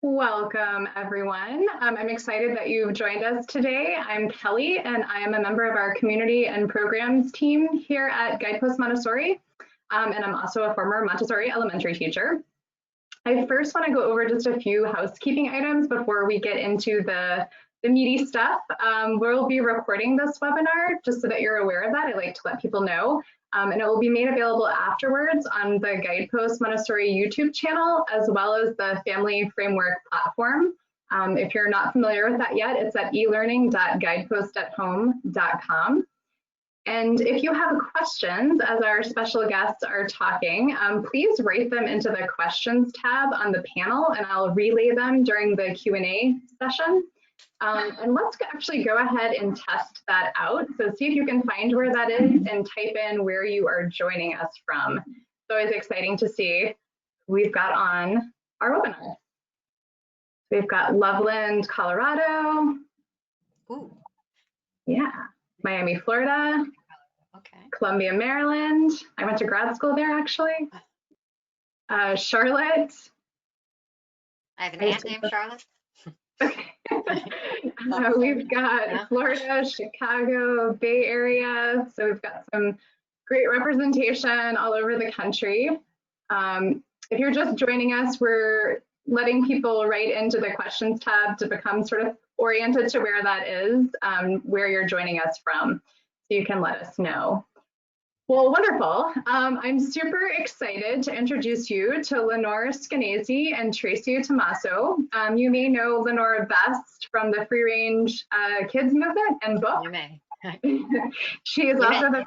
Welcome, everyone. I'm excited that you've joined us today. I'm Kelly, and I am a member of our community and programs team here at Guidepost Montessori, and I'm also a former Montessori elementary teacher. I first want to go over just a few housekeeping items before we get into the meaty stuff. We'll be recording this webinar just so that you're aware of that. I like to let people know. And it will be made available afterwards on the Guidepost Montessori YouTube channel, as well as the Family Framework platform. If you're not familiar with that yet, it's at elearning.guidepostathome.com. And if you have questions as our special guests are talking, please write them into the questions tab on the panel, and I'll relay them during the Q&A session. And let's actually go ahead and test that out. So see if you can find where that is and type in where you are joining us from. It's always exciting to see who we've got on our webinar. We've got Loveland, Colorado. Ooh. Yeah. Miami, Florida. Okay. Columbia, Maryland. I went to grad school there, actually. Charlotte. I have an aunt named Charlotte. Okay. We've got Florida, Chicago, Bay Area. So we've got some great representation all over the country. If you're just joining us, we're letting people write into the questions tab to become sort of oriented to where that is, where you're joining us from, so you can let us know. Well, wonderful. I'm super excited to introduce you to Lenore Skenazy and Tracy Tomasso. You may know Lenore best from the Free Range Kids movement and book. You may. She is also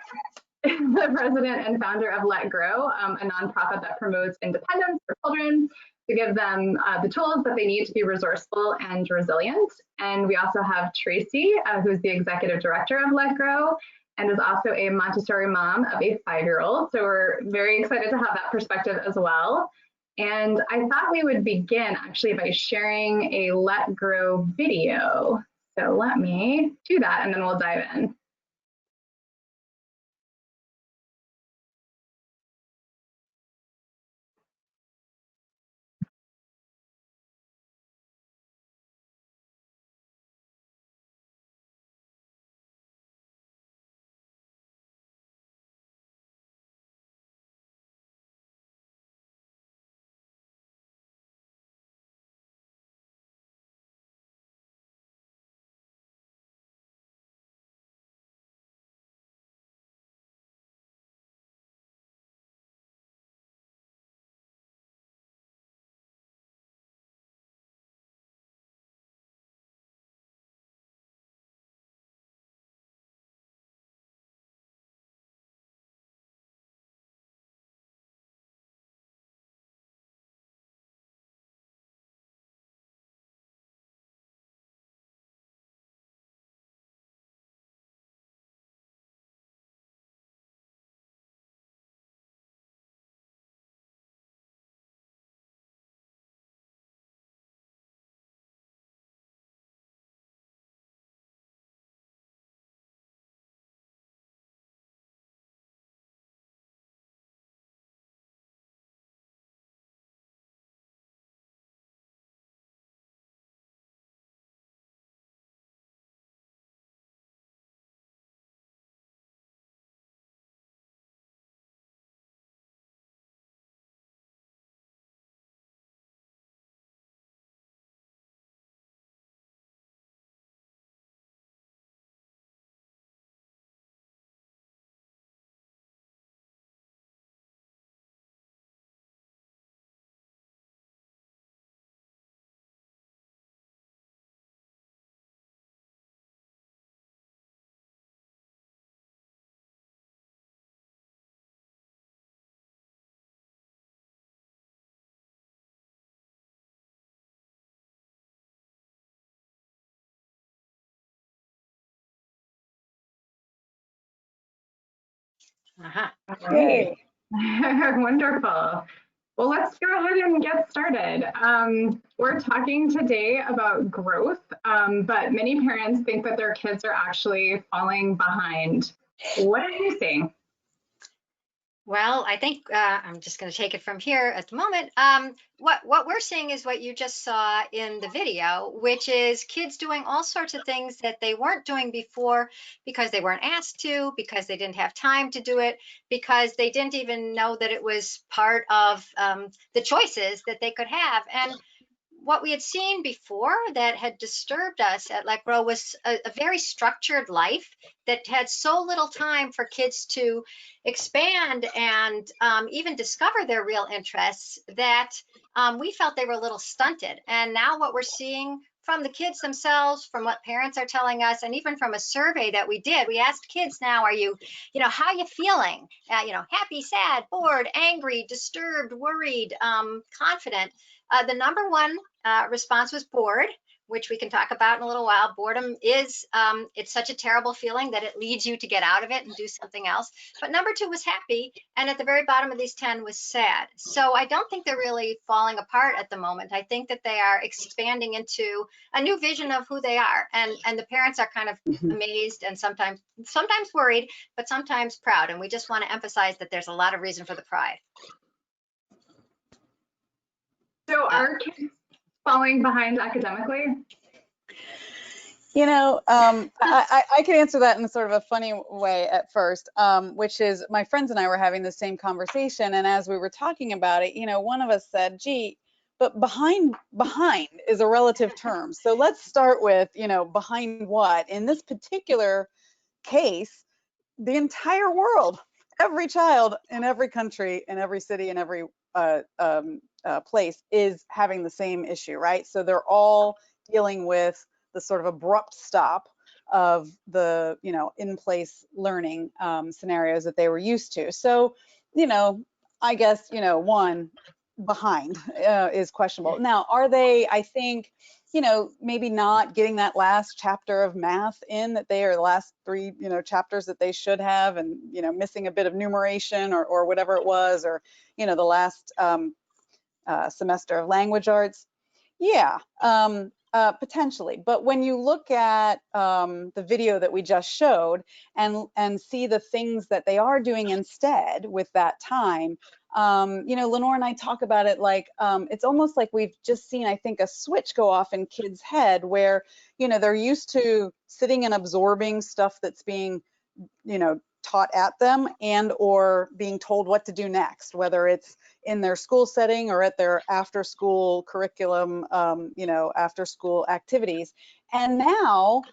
the president and founder of Let Grow, a nonprofit that promotes independence for children to give them the tools that they need to be resourceful and resilient. And we also have Tracy, who's the executive director of Let Grow, and is also a Montessori mom of a 5-year-old. So we're very excited to have that perspective as well. And I thought we would begin actually by sharing a Let Grow video. So let me do that and then we'll dive in. All right. Wonderful. Well, let's go ahead and get started. We're talking today about growth, but many parents think that their kids are actually falling behind. What are you seeing? Well, I think I'm just going to take it from here at the moment. What we're seeing is what you just saw in the video, which is kids doing all sorts of things that they weren't doing before because they weren't asked to, because they didn't have time to do it, because they didn't even know that it was part of the choices that they could have. And what we had seen before that had disturbed us at Lec was a very structured life that had so little time for kids to expand and even discover their real interests that we felt they were a little stunted. And now what we're seeing from the kids themselves, from what parents are telling us, and even from a survey that we did, we asked kids now, are you, how are you feeling? Happy, sad, bored, angry, disturbed, worried, confident. The number one response was bored, which we can talk about in a little while. Boredom is, it's such a terrible feeling that it leads you to get out of it and do something else. But number two was happy. And at the very bottom of these 10 was sad. So I don't think they're really falling apart at the moment. I think that they are expanding into a new vision of who they are. And the parents are kind of amazed and sometimes worried, but sometimes proud. And we just want to emphasize that there's a lot of reason for the pride. So are kids falling behind academically? I could answer that in sort of a funny way at first, which is my friends and I were having the same conversation. And as we were talking about it, one of us said, gee, but behind is a relative term. So let's start with, behind what? In this particular case, the entire world, every child in every country, in every city, in every place is having the same issue, right? So they're all dealing with the sort of abrupt stop of the, in-place learning scenarios that they were used to. So, I guess, one, behind is questionable. Now, are they, I think, maybe not getting that last chapter of math in that they are the last three, chapters that they should have, and, missing a bit of numeration or whatever it was, or, the last semester of language arts. Yeah, potentially. But when you look at the video that we just showed and see the things that they are doing instead with that time, Lenore and I talk about it like it's almost like we've just seen, I think, a switch go off in kids' head where, they're used to sitting and absorbing stuff that's being, taught at them and or being told what to do next, whether it's in their school setting or at their after school curriculum, after school activities. And now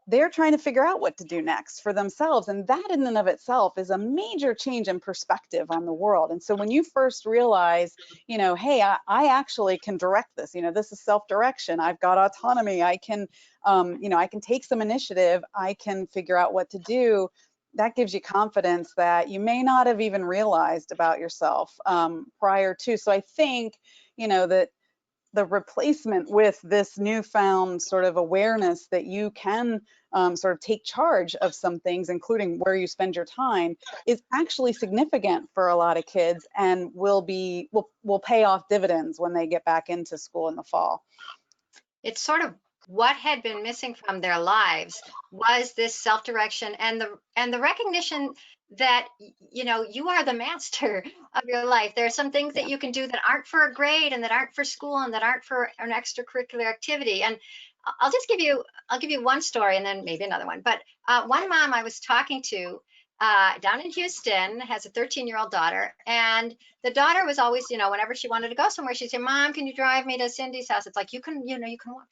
they're trying to figure out what to do next for themselves. And that in and of itself is a major change in perspective on the world. And so when you first realize, hey, I actually can direct this, this is self-direction. I've got autonomy. I can, I can take some initiative. I can figure out what to do. That gives you confidence that you may not have even realized about yourself prior to. So I think, that the replacement with this newfound sort of awareness that you can sort of take charge of some things, including where you spend your time, is actually significant for a lot of kids and will pay off dividends when they get back into school in the fall. It's sort of what had been missing from their lives was this self-direction and the recognition that you are the master of your life. There are some things that you can do that aren't for a grade and that aren't for school and that aren't for an extracurricular activity. And I'll give you one story and then maybe another one. But one mom I was talking to down in Houston has a 13-year-old daughter, and the daughter was always, whenever she wanted to go somewhere, she'd say, "Mom, can you drive me to Cindy's house?" It's like, you can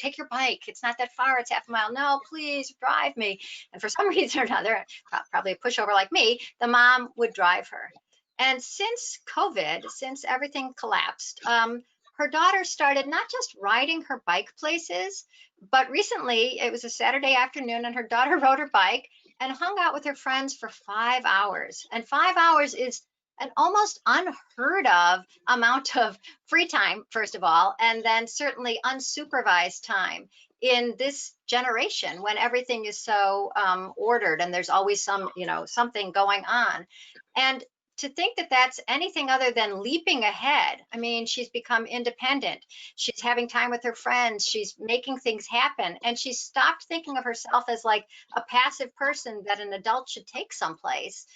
take your bike. It's not that far. It's half a mile. No, please drive me. And for some reason or another, probably a pushover like me, the mom would drive her. And since COVID, since everything collapsed, her daughter started not just riding her bike places, but recently it was a Saturday afternoon and her daughter rode her bike and hung out with her friends for 5 hours. And 5 hours is an almost unheard of amount of free time, first of all, and then certainly unsupervised time in this generation when everything is so ordered and there's always something going on. And to think that that's anything other than leaping ahead. I mean, she's become independent. She's having time with her friends. She's making things happen. And she's stopped thinking of herself as like a passive person that an adult should take someplace.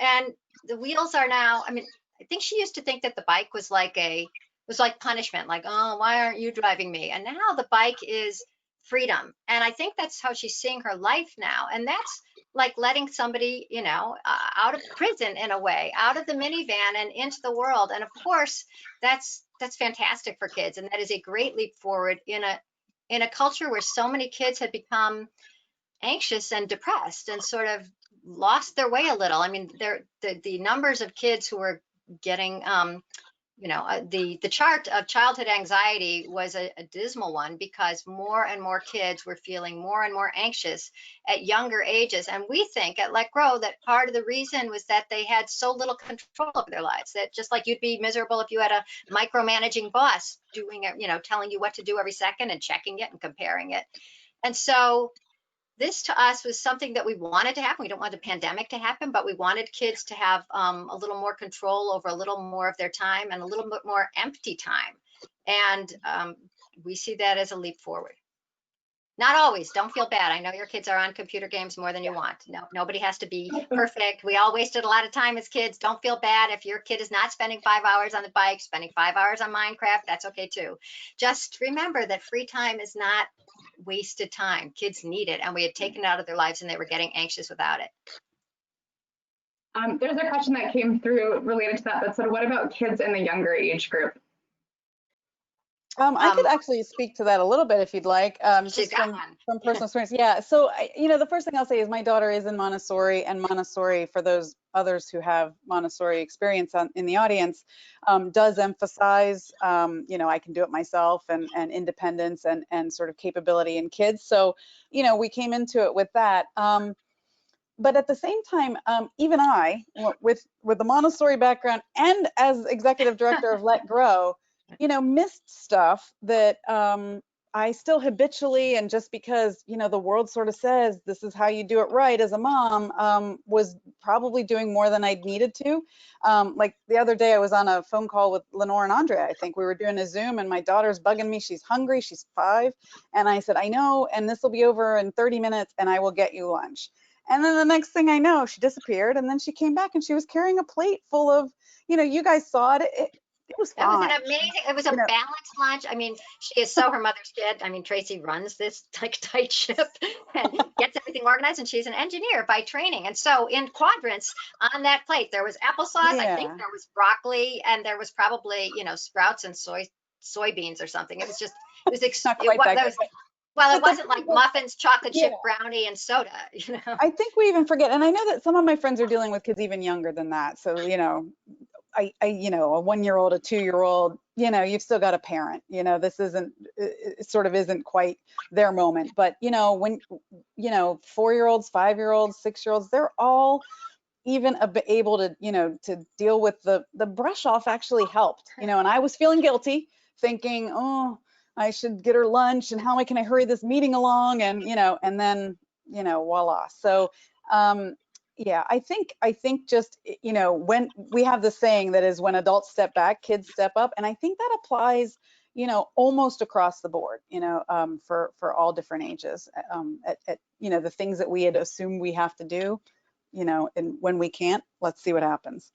And the wheels are now, I mean, I think she used to think that the bike was like punishment, like, oh, why aren't you driving me? And now the bike is freedom. And I think that's how she's seeing her life now. And that's like letting somebody, out of prison in a way, out of the minivan and into the world. And of course, that's fantastic for kids. And that is a great leap forward in a culture where so many kids had become anxious and depressed and sort of lost their way a little. I mean, the numbers of kids who were getting the chart of childhood anxiety was a dismal one, because more and more kids were feeling more and more anxious at younger ages. And we think at Let Grow that part of the reason was that they had so little control over their lives, that just like you'd be miserable if you had a micromanaging boss doing it, telling you what to do every second and checking it and comparing it. And so this to us was something that we wanted to happen. We don't want the pandemic to happen, but we wanted kids to have a little more control over a little more of their time and a little bit more empty time. And we see that as a leap forward. Not always. Don't feel bad. I know your kids are on computer games more than you want. No, nobody has to be perfect. We all wasted a lot of time as kids. Don't feel bad if your kid is not spending 5 hours on the bike, spending 5 hours on Minecraft. That's okay too. Just remember that free time is not wasted time. Kids need it, and we had taken it out of their lives and they were getting anxious without it. There's a question that came through related to that said, what about kids in the younger age group? I could actually speak to that a little bit if you'd like, just from personal experience. Yeah. So, the first thing I'll say is my daughter is in Montessori, and Montessori, for those others who have Montessori experience in the audience, does emphasize, I can do it myself, and independence and sort of capability in kids. So, we came into it with that. But at the same time, even I, with the Montessori background and as executive director of Let Grow, missed stuff that I still habitually, and just because, the world sort of says this is how you do it right as a mom, was probably doing more than I'd needed to. Like the other day, I was on a phone call with Lenore and Andrea. I think we were doing a Zoom, and my daughter's bugging me. She's hungry. She's 5. And I said, I know, and this will be over in 30 minutes, and I will get you lunch. And then the next thing I know, she disappeared, and then she came back and she was carrying a plate full of, you guys saw it. It was fine. That was an amazing, it was a balanced lunch. I mean, she is so her mother's kid. I mean, Tracy runs this like tight ship and gets everything organized, and she's an engineer by training. And so in quadrants on that plate, there was applesauce, I think there was broccoli, and there was probably, sprouts and soybeans or something. It was not quite that good. Well, it wasn't like muffins, chocolate chip brownie, and soda, I think we even forget, and I know that some of my friends are dealing with kids even younger than that. So, a 1-year-old, a 2-year-old, you've still got a parent. This it sort of isn't quite their moment. But, when, 4-year-olds, 5-year-olds, 6-year-olds, they're all even able to, to deal with the brush off actually helped, and I was feeling guilty, thinking, oh, I should get her lunch, and how can I hurry this meeting along? And, and then, voila. So, yeah, I think just, when we have the saying that is, when adults step back, kids step up. And I think that applies, almost across the board, for all different ages, at the things that we had assumed we have to do, and when we can't, let's see what happens.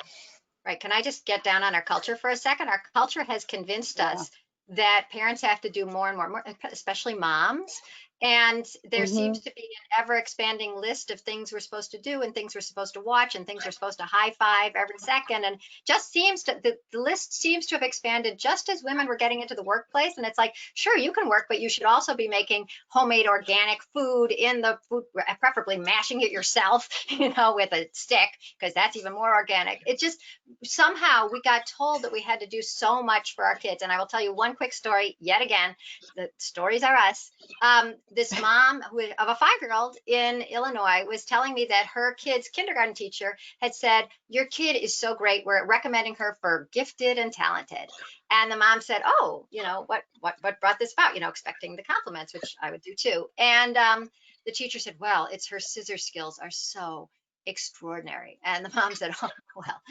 Right. Can I just get down on our culture for a second? Our culture has convinced us that parents have to do more and more, especially moms. And there seems to be an ever expanding list of things we're supposed to do, and things we're supposed to watch, and things we're supposed to high five every second. And just the list seems to have expanded just as women were getting into the workplace. And it's like, sure, you can work, but you should also be making homemade organic food in the food, preferably mashing it yourself, with a stick, because that's even more organic. It just, somehow we got told that we had to do so much for our kids. And I will tell you one quick story yet again. The stories are us. This mom of a 5-year-old in Illinois was telling me that her kid's kindergarten teacher had said, your kid is so great, we're recommending her for gifted and talented. And the mom said, oh, what brought this about? Expecting the compliments, which I would do too. And the teacher said, well, it's her scissor skills are so extraordinary. And the mom said, oh, well,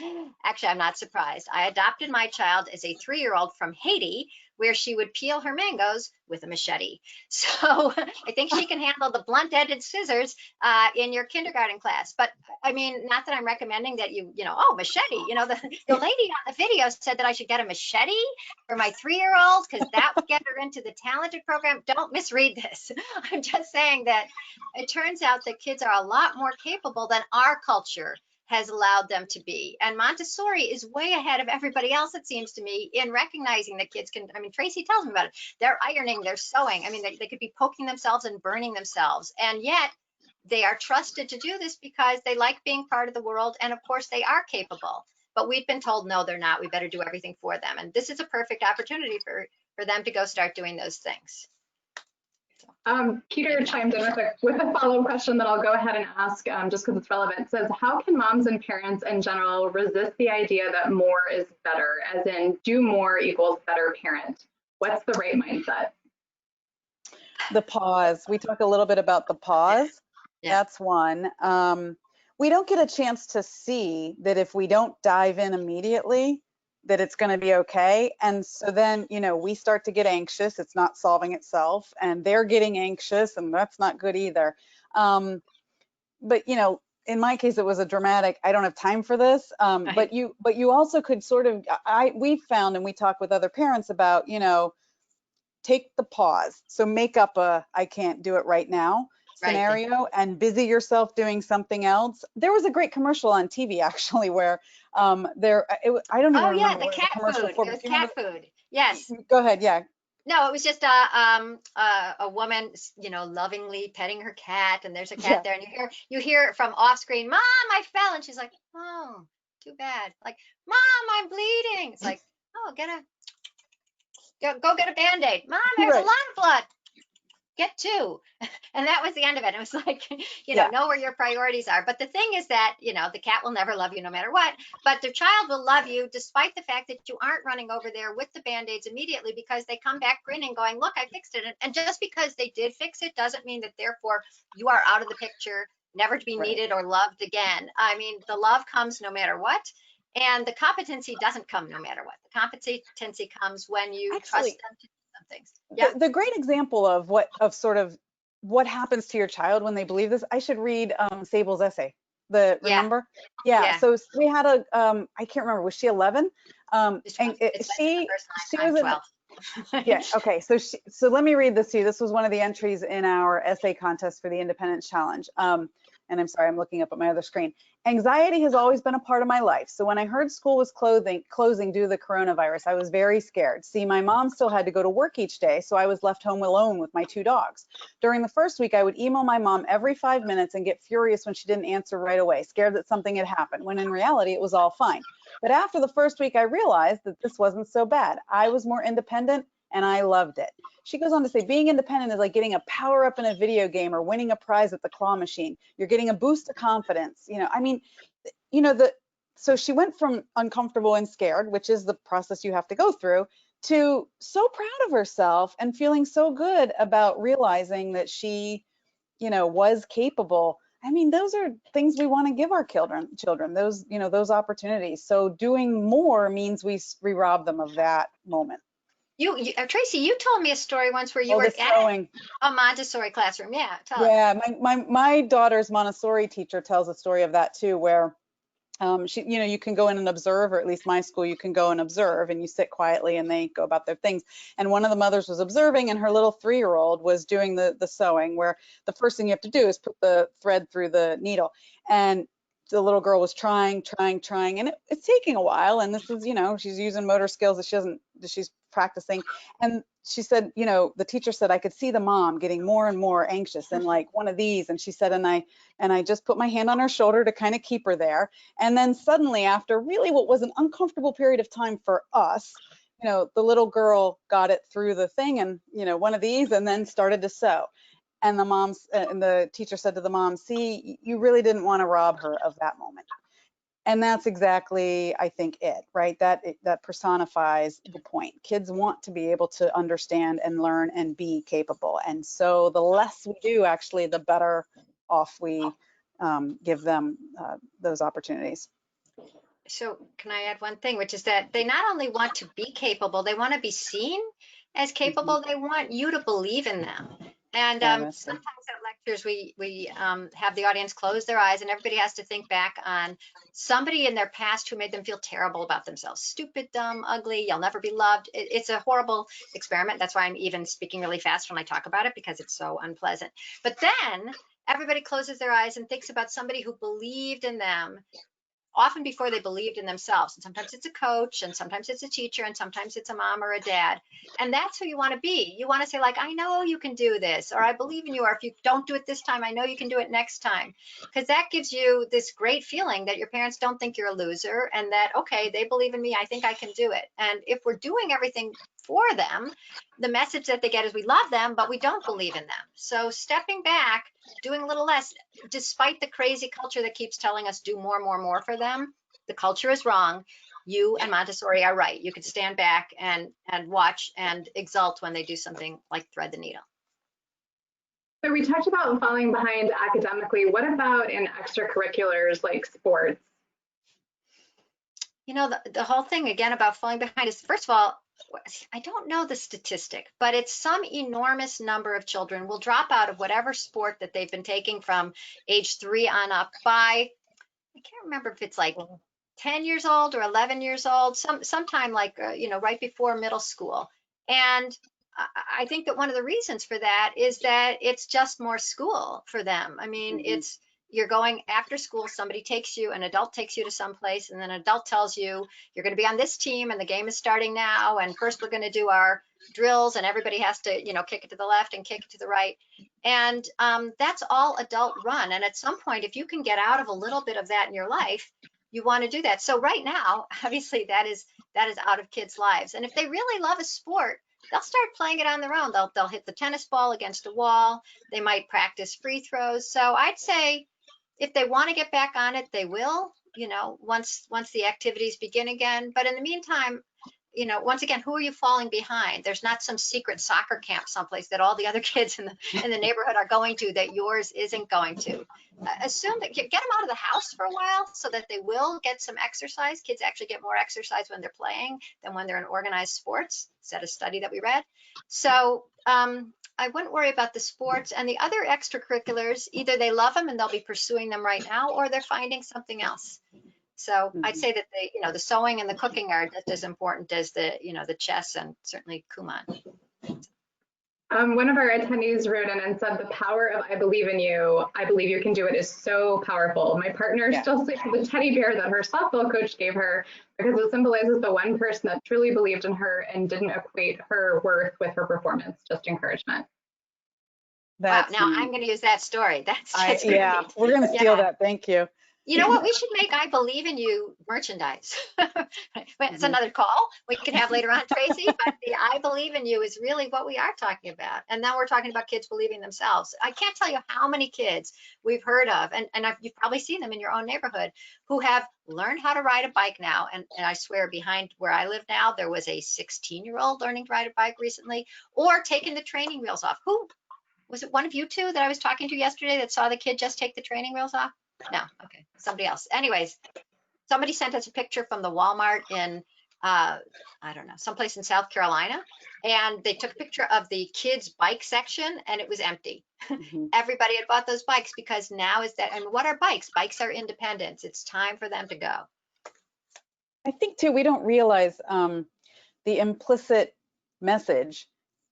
actually, I'm not surprised. I adopted my child as a 3-year-old from Haiti, where she would peel her mangoes with a machete. So I think she can handle the blunt-ended scissors in your kindergarten class. But I mean, not that I'm recommending that oh, machete. The lady on the video said that I should get a machete for my 3-year-old because that would get her into the talented program. Don't misread this. I'm just saying that it turns out that kids are a lot more capable than our culture has allowed them to be. And Montessori is way ahead of everybody else, it seems to me, in recognizing that kids can, I mean, Tracy tells me about it. They're ironing, they're sewing. I mean, they could be poking themselves and burning themselves. And yet they are trusted to do this because they like being part of the world. And of course they are capable, but we've been told, no, they're not. We better do everything for them. And this is a perfect opportunity for them to go start doing those things. Peter chimed in with a follow-up question that I'll go ahead and ask just because it's relevant. It says, how can moms and parents in general resist the idea that more is better, as in do more equals better parent? What's the right mindset? The pause. We talk a little bit about the pause. Yeah. That's one. We don't get a chance to see that if we don't dive in immediately, that it's going to be okay. And so then, we start to get anxious. It's not solving itself, and they're getting anxious, and that's not good either. But, in my case, it was a dramatic, I don't have time for this. But you also could sort of, we found, and we talked with other parents about, take the pause. So make up a, I can't do it right now scenario, and busy yourself doing something else. There was a great commercial on TV actually where I don't even remember the cat food. It was cat food. Yes. Go ahead. Yeah. No, it was just a woman, lovingly petting her cat, and there's a cat there, and you hear from off screen, "Mom, I fell," and she's like, "Oh, too bad." Like, "Mom, I'm bleeding." It's like, "Oh, go get a Band-Aid." "Mom, there's a lot of blood." Get 2. And that was the end of it. It was like, know where your priorities are. But the thing is that, the cat will never love you no matter what, but the child will love you despite the fact that you aren't running over there with the Band-Aids immediately, because they come back grinning going, "Look, I fixed it." And just because they did fix it doesn't mean that therefore you are out of the picture, never to be needed or loved again. I mean, the love comes no matter what. And the competency doesn't come no matter what. The competency comes when you trust them to do some things. Yeah. The great example of what happens to your child when they believe this, I should read Sable's essay. Remember? Yeah. So we had I can't remember, was she 11? And she was 12. Yeah. Okay. So let me read this to you. This was one of the entries in our essay contest for the Independence Challenge. And I'm sorry, I'm looking up at my other screen. "Anxiety has always been a part of my life. So when I heard school was closing due to the coronavirus, I was very scared. See, my mom still had to go to work each day, so I was left home alone with my 2 dogs. During the first week, I would email my mom every 5 minutes and get furious when she didn't answer right away, scared that something had happened, when in reality, it was all fine. But after the first week, I realized that this wasn't so bad. I was more independent, and I loved it." She goes on to say, "Being independent is like getting a power up in a video game or winning a prize at the claw machine. You're getting a boost of confidence." So she went from uncomfortable and scared, which is the process you have to go through, to so proud of herself and feeling so good about realizing that she, was capable. I mean, those are things we want to give our children, those opportunities. So doing more means we rob them of that moment. Tracy, you told me a story once where you were at a Montessori classroom. Yeah, tell us. My daughter's Montessori teacher tells a story of that too, where you can go in and observe, or at least my school, you can go and observe, and you sit quietly and they go about their things. And one of the mothers was observing, and her little 3-year-old was doing the sewing, where the first thing you have to do is put the thread through the needle. And the little girl was trying, and it's taking a while. And this is, she's using motor skills that she's practicing. And she said, the teacher said, "I could see the mom getting more and more anxious, and like one of these." And she said, and I just put my hand on her shoulder to kind of keep her there. And then suddenly, after really what was an uncomfortable period of time for us, the little girl got it through the thing, and one of these, and then started to sew. And the teacher said to the mom, "See, you really didn't want to rob her of that moment." And that's exactly, I think, it, right? That personifies the point. Kids want to be able to understand and learn and be capable. And so the less we do, actually, the better off we give them those opportunities. So can I add one thing, which is that they not only want to be capable, they want to be seen as capable. They want you to believe in them. And sometimes at lectures, we have the audience close their eyes and everybody has to think back on somebody in their past who made them feel terrible about themselves. Stupid, dumb, ugly, you'll never be loved. It's a horrible experiment. That's why I'm even speaking really fast when I talk about it, because it's so unpleasant. But then everybody closes their eyes and thinks about somebody who believed in them, often before they believed in themselves. And sometimes it's a coach, and sometimes it's a teacher, and sometimes it's a mom or a dad. And that's who you want to be. You want to say, like, I know you can do this, or I believe in you, or if you don't do it this time, I know you can do it next time. Because that gives you this great feeling that your parents don't think you're a loser, and that, okay, they believe in me, I think I can do it. And if we're doing everything for them, the message that they get is we love them, but we don't believe in them. So stepping back, doing a little less, despite the crazy culture that keeps telling us do more, more, more for them, the culture is wrong. You and Montessori are right. You could stand back and watch and exult when they do something like thread the needle. So we talked about falling behind academically. What about in extracurriculars like sports? You know, the whole thing again about falling behind is, first of all, I don't know the statistic, but it's some enormous number of children will drop out of whatever sport that they've been taking from age 3 on up by, I can't remember if it's like 10 years old or 11 years old, sometime like, you know, right before middle school. And I think that one of the reasons for that is that it's just more school for them. I mean, it's, you're going after school, somebody takes you, an adult takes you to some place, and then an adult tells you, you're going to be on this team and the game is starting now. And first we're going to do our drills and everybody has to, you know, kick it to the left and kick it to the right. And that's all adult run. And at some point, if you can get out of a little bit of that in your life, you want to do that. So right now, obviously that is out of kids' lives. And if they really love a sport, they'll start playing it on their own. They'll hit the tennis ball against a wall. They might practice free throws. So I'd say if they want to get back on it, they will, you know, once the activities begin again. But in the meantime, you know, once again, who are you falling behind? There's not some secret soccer camp someplace that all the other kids in the neighborhood are going to that yours isn't going to. Assume that, get them out of the house for a while so that they will get some exercise. Kids actually get more exercise when they're playing than when they're in organized sports. Said a study that we read. So I wouldn't worry about the sports and the other extracurriculars. Either they love them and they'll be pursuing them right now, or they're finding something else. So I'd say that the sewing and the cooking are just as important as the chess and certainly Kumon. One of our attendees wrote in and said, the power of I believe in you, I believe you can do it is so powerful. My partner still sleeps with the teddy bear that her softball coach gave her because it symbolizes the one person that truly believed in her and didn't equate her worth with her performance, just encouragement. That's wow, now I'm going to use that story. That's great. Yeah, we're going to steal that. Thank you. You know what? We should make I Believe in You merchandise. It's another call we could have later on, Tracy, but the I Believe in You is really what we are talking about. And now we're talking about kids believing themselves. I can't tell you how many kids we've heard of, and you've probably seen them in your own neighborhood, who have learned how to ride a bike now. And I swear behind where I live now, there was a 16-year-old learning to ride a bike recently, or taking the training wheels off. Who? Was it one of you two that I was talking to yesterday that saw the kid just take the training wheels off? No, okay, somebody else. Anyways, somebody sent us a picture from the Walmart in, I don't know, someplace in South Carolina, and they took a picture of the kids' bike section, and it was empty. Everybody had bought those bikes because now is that, and what are bikes? Bikes are independence. It's time for them to go. I think too, we don't realize the implicit message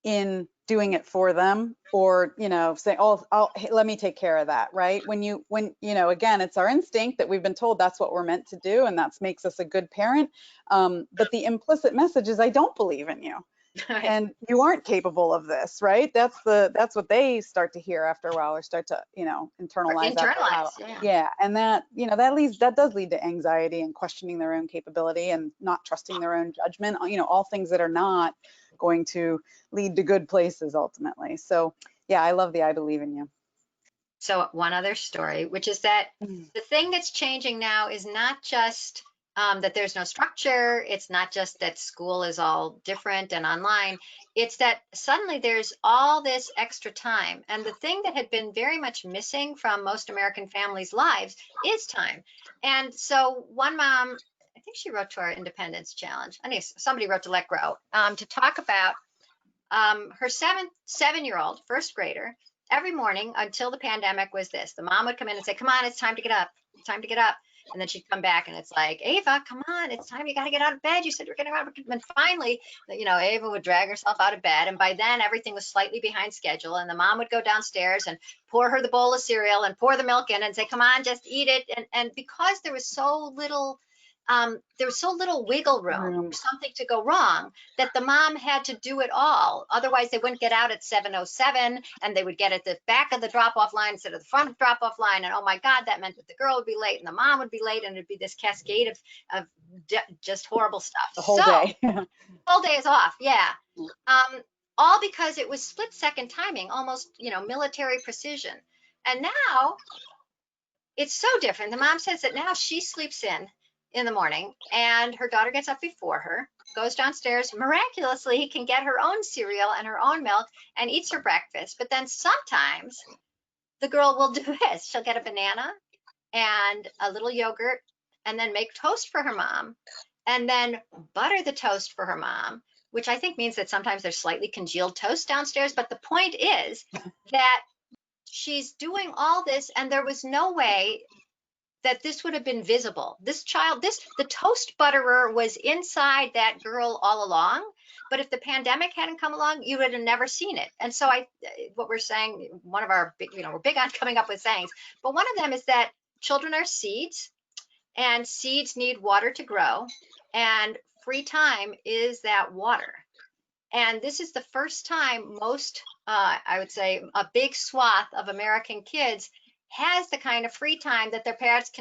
in doing it for them, or saying, oh, hey, let me take care of that, right? When again, it's our instinct that we've been told that's what we're meant to do, and that makes us a good parent, but the implicit message is I don't believe in you. Right. And you aren't capable of this, right? That's what they start to hear after a while, or start to internalize. Yeah, and that does lead to anxiety and questioning their own capability and not trusting their own judgment, all things that are not going to lead to good places ultimately. So yeah, I love the I believe in you. So one other story, which is that the thing that's changing now is not just that there's no structure. It's not just that school is all different and online. It's that suddenly there's all this extra time. And the thing that had been very much missing from most American families' lives is time. And so one mom, I think she wrote to our Independence Challenge. I think somebody wrote to Let Grow to talk about her 7-year-old first grader, every morning until the pandemic was this. The mom would come in and say, come on, it's time to get up. It's time to get up. And then she'd come back and it's like, Ava, come on, it's time. You got to get out of bed. You said you're getting out of bed. And finally, Ava would drag herself out of bed. And by then everything was slightly behind schedule. And the mom would go downstairs and pour her the bowl of cereal and pour the milk in and say, come on, just eat it. And because there was so little wiggle room for something to go wrong, that the mom had to do it all. Otherwise, they wouldn't get out at 7:07, and they would get at the back of the drop-off line instead of the front drop-off line. And oh my God, that meant that the girl would be late and the mom would be late, and it'd be this cascade of just horrible stuff. The whole day. Whole day is off. Yeah. All because it was split-second timing, almost military precision. And now it's so different. The mom says that now she sleeps in the morning, and her daughter gets up before her, goes downstairs, miraculously can get her own cereal and her own milk and eats her breakfast. But then sometimes the girl will do this. She'll get a banana and a little yogurt and then make toast for her mom and then butter the toast for her mom, which I think means that sometimes there's slightly congealed toast downstairs. But the point is that she's doing all this, and there was no way that this would have been visible. The toast butterer was inside that girl all along. But if the pandemic hadn't come along, you would have never seen it. And so what we're saying, one of our big, we're big on coming up with sayings, but one of them is that children are seeds, and seeds need water to grow, and free time is that water. And this is the first time most, I would say, a big swath of American kids has the kind of free time that their parents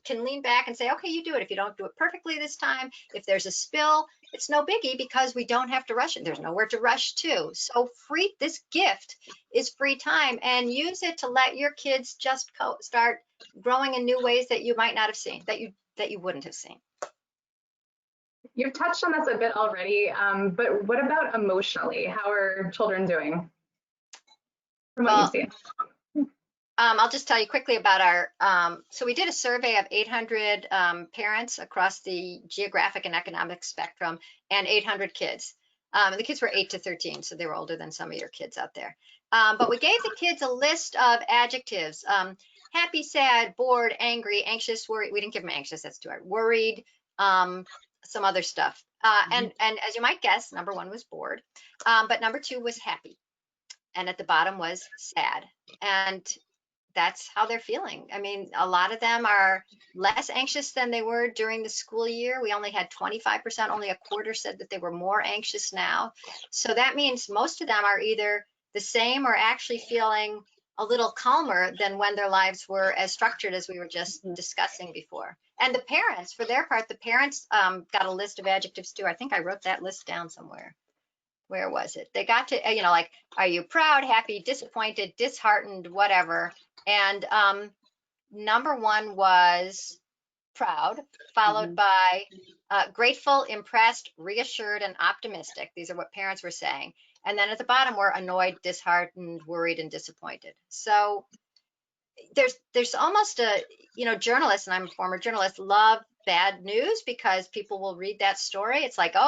can lean back and say, okay, you do it. If you don't do it perfectly this time, if there's a spill, it's no biggie because we don't have to rush it. There's nowhere to rush to. So this gift is free time, and use it to let your kids just start growing in new ways that you might not have seen, that you wouldn't have seen. You've touched on this a bit already, but what about emotionally? How are children doing from what you've seen? I'll just tell you quickly about so we did a survey of 800 parents across the geographic and economic spectrum and 800 kids. The kids were 8 to 13, so they were older than some of your kids out there. But we gave the kids a list of adjectives: happy, sad, bored, angry, anxious, worried. We didn't give them anxious, that's too hard. Worried, some other stuff. And as you might guess, number 1 was bored, but number 2 was happy. And at the bottom was sad. And that's how they're feeling. I mean, a lot of them are less anxious than they were during the school year. We only had 25%, only a quarter said that they were more anxious now. So that means most of them are either the same or actually feeling a little calmer than when their lives were as structured as we were just discussing before. And the parents, for their part, got a list of adjectives too. I think I wrote that list down somewhere. Where was it? They got to, like, are you proud, happy, disappointed, disheartened, whatever. And number 1 was proud, followed by grateful, impressed, reassured, and optimistic. These are what parents were saying. And then at the bottom were annoyed, disheartened, worried, and disappointed. So there's almost a, journalists, and I'm a former journalist, love bad news because people will read that story. It's like, oh,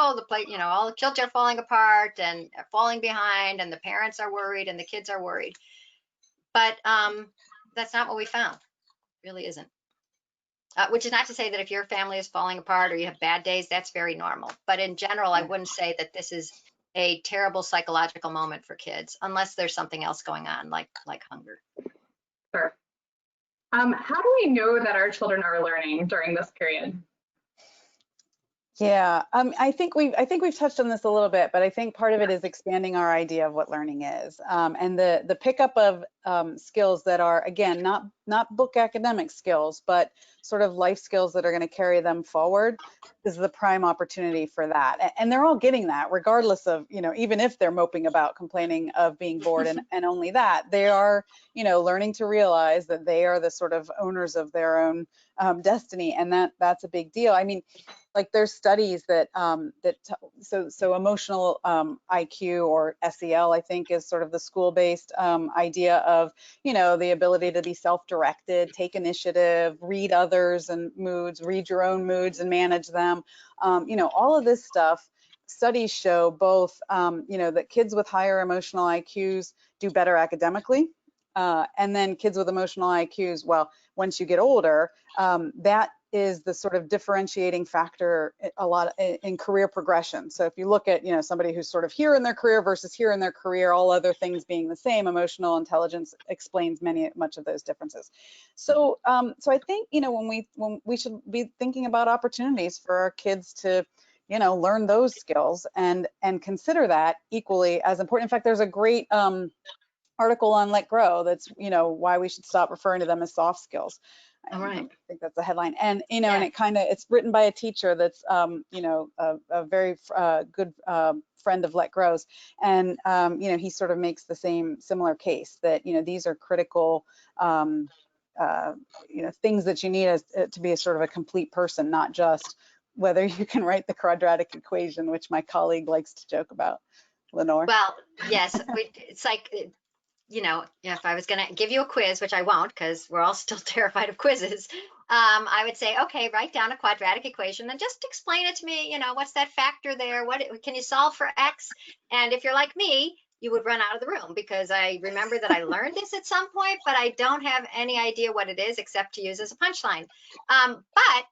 all the children are falling apart and falling behind, and the parents are worried and the kids are worried. But that's not what we found. It really isn't. Which is not to say that if your family is falling apart or you have bad days, that's very normal. But in general, I wouldn't say that this is a terrible psychological moment for kids, unless there's something else going on, like hunger. Sure. How do we know that our children are learning during this period? Yeah, I think we've touched on this a little bit, but I think part of it is expanding our idea of what learning is, and the pickup of skills that are, again, not book academic skills, but sort of life skills that are going to carry them forward. This is the prime opportunity for that, and they're all getting that, regardless of, even if they're moping about, complaining of being bored, and only that, they are, learning to realize that they are the sort of owners of their own destiny, and that's a big deal. I mean, like, there's studies that so emotional IQ, or SEL, I think, is sort of the school-based idea of, the ability to be self-directed, take initiative, read others and moods, read your own moods and manage them. All of this stuff studies show both, that kids with higher emotional IQs do better academically. And then kids with emotional IQs, well, once you get older, that is the sort of differentiating factor a lot in career progression. So if you look at, somebody who's sort of here in their career versus here in their career, all other things being the same, emotional intelligence explains much of those differences. So, so I think, when we should be thinking about opportunities for our kids to, learn those skills and consider that equally as important. In fact, there's a great article on Let Grow that's, why we should stop referring to them as soft skills. All right. I think that's the headline. And, and it's written by a teacher that's, a very good friend of Let Grow's. And, he sort of makes the similar case that, these are critical, things that you need to be a sort of a complete person, not just whether you can write the quadratic equation, which my colleague likes to joke about. Lenore? Well, yes, it's like, if I was going to give you a quiz, which I won't because we're all still terrified of quizzes, I would say, okay, write down a quadratic equation and just explain it to me. What's that factor there? What can you solve for X? And if you're like me, you would run out of the room because I remember that I learned this at some point, but I don't have any idea what it is except to use as a punchline. But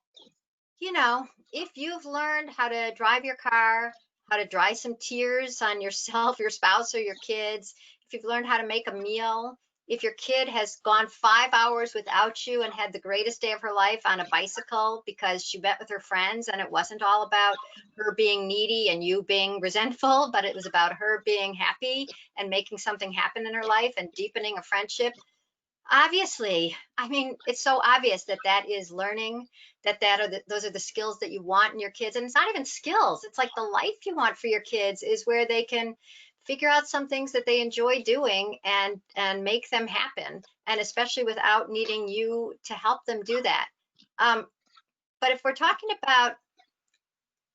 if you've learned how to drive your car, how to dry some tears on yourself, your spouse, or your kids, if you've learned how to make a meal, if your kid has gone 5 hours without you and had the greatest day of her life on a bicycle because she met with her friends and it wasn't all about her being needy and you being resentful, but it was about her being happy and making something happen in her life and deepening a friendship. Obviously, I mean, it's so obvious that is learning, those are the skills that you want in your kids. And it's not even skills. It's like the life you want for your kids is where they can figure out some things that they enjoy doing and make them happen. And especially without needing you to help them do that. But if we're talking about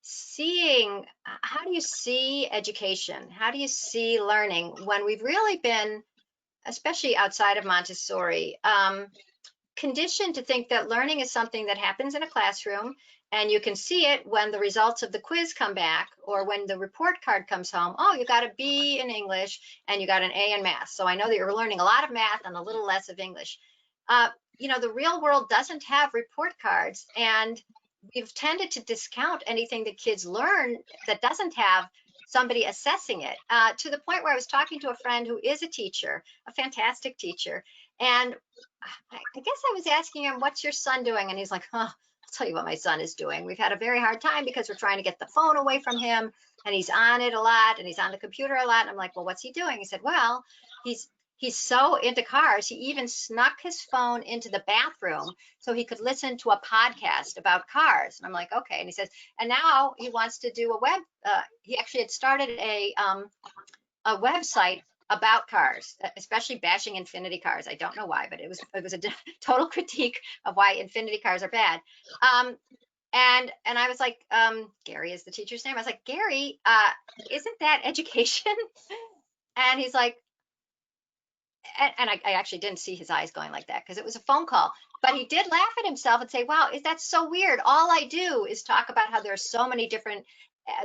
seeing, how do you see education? How do you see learning when we've really been, especially outside of Montessori, conditioned to think that learning is something that happens in a classroom and you can see it when the results of the quiz come back or when the report card comes home. Oh, you got a B in English and you got an A in math. So I know that you're learning a lot of math and a little less of English. The real world doesn't have report cards, and we've tended to discount anything that kids learn that doesn't have somebody assessing it, to the point where I was talking to a friend who is a teacher, a fantastic teacher. And I guess I was asking him, what's your son doing? And he's like, I'll tell you what my son is doing. We've had a very hard time because we're trying to get the phone away from him and he's on it a lot and he's on the computer a lot. And I'm like, well, what's he doing? He said, well, he's so into cars. He even snuck his phone into the bathroom so he could listen to a podcast about cars. And I'm like, okay. And he says, and now he wants to do a web, he actually had started a website about cars, especially bashing Infinity cars. I don't know why, but it was a total critique of why Infinity cars are bad. And I was like, Gary is the teacher's name. I was like, Gary, isn't that education? And he's like, and I actually didn't see his eyes going like that because it was a phone call, but he did laugh at himself and say, wow, that's so weird. All I do is talk about how there are so many different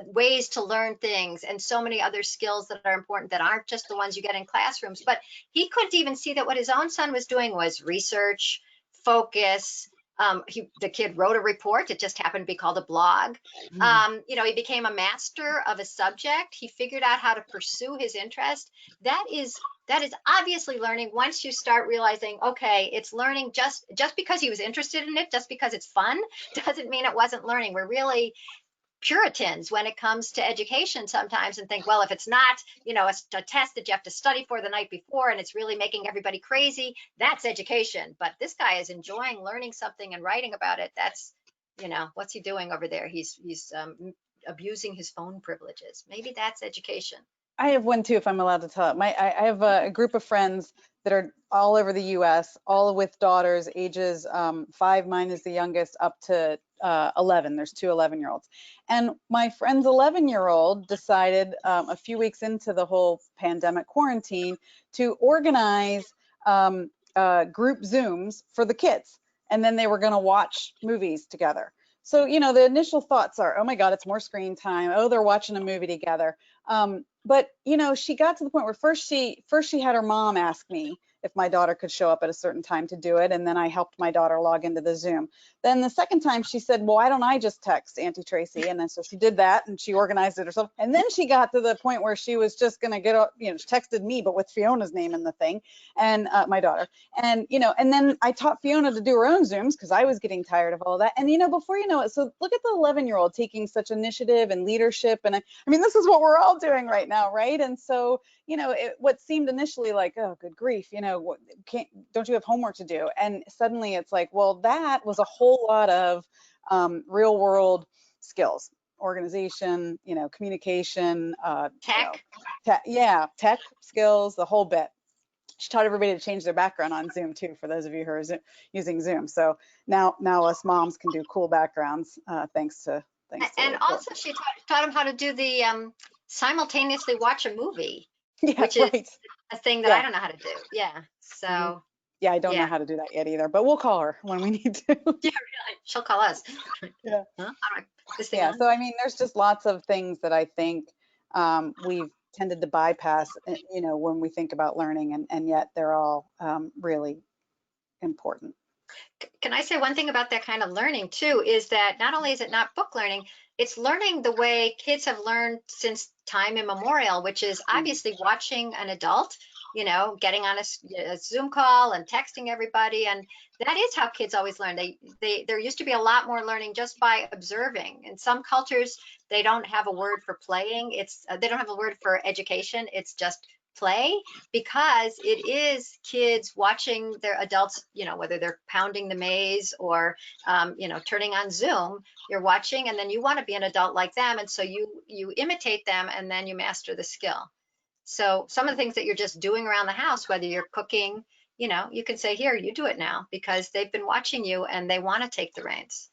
ways to learn things and so many other skills that are important that aren't just the ones you get in classrooms. But he couldn't even see that what his own son was doing was research, focus. The kid wrote a report. It just happened to be called a blog. He became a master of a subject. He figured out how to pursue his interest. That is obviously learning once you start realizing, okay, it's learning just because he was interested in it, just because it's fun, doesn't mean it wasn't learning. We're really Puritans when it comes to education sometimes and think, well, if it's not, a test that you have to study for the night before and it's really making everybody crazy, that's education. But this guy is enjoying learning something and writing about it. That's, what's he doing over there? He's abusing his phone privileges. Maybe that's education. I have one too, if I'm allowed to tell it. I have a group of friends that are all over the U.S., all with daughters, ages 5, mine is the youngest, up to 11. There's 2 11-year-olds. And my friend's 11-year-old decided a few weeks into the whole pandemic quarantine to organize group Zooms for the kids. And then they were going to watch movies together. So, you know, the initial thoughts are, oh my God, it's more screen time. Oh, they're watching a movie together. But, you know, she got to the point where first she had her mom ask me if my daughter could show up at a certain time to do it. And then I helped my daughter log into the Zoom. Then the second time she said, well, why don't I just text Auntie Tracy? And then so she did that and she organized it herself. And then she got to the point where she was just going to get, you know, she texted me, but with Fiona's name in the thing, and my daughter. And, you know, and then I taught Fiona to do her own Zooms because I was getting tired of all that. And, you know, before you know it, so look at the 11-year-old taking such initiative and leadership. And I mean, this is what we're all doing right now, right? And so, you know, what seemed initially like, oh, good grief, you know, don't you have homework to do? And suddenly it's like, well, that was a whole lot of real world skills, organization, you know, communication, Tech. tech skills, the whole bit. She taught everybody to change their background on Zoom too, for those of you who are using Zoom. So now us moms can do cool backgrounds thanks to And also she taught them how to do the simultaneously watch a movie, yeah, which right. is a thing that I don't know how to do. Yeah. So yeah, I don't know how to do that yet either, but we'll call her when we need to. yeah, really. She'll call us. Yeah. Huh? This thing Yeah. on? So I mean, there's just lots of things that I think we've tended to bypass, you know, when we think about learning, and yet they're all really important. Can I say one thing about that kind of learning too, is that not only is it not book learning, it's learning the way kids have learned since time immemorial, which is obviously watching an adult, you know, getting on a Zoom call and texting everybody. And that is how kids always learn. There used to be a lot more learning just by observing. In some cultures, they don't have a word for playing. They don't have a word for education. It's just play, because it is kids watching their adults, you know, whether they're pounding the maze or, you know, turning on Zoom, you're watching, and then you want to be an adult like them. And so you imitate them, and then you master the skill. So some of the things that you're just doing around the house, whether you're cooking, you know, you can say, here, you do it now, because they've been watching you and they want to take the reins.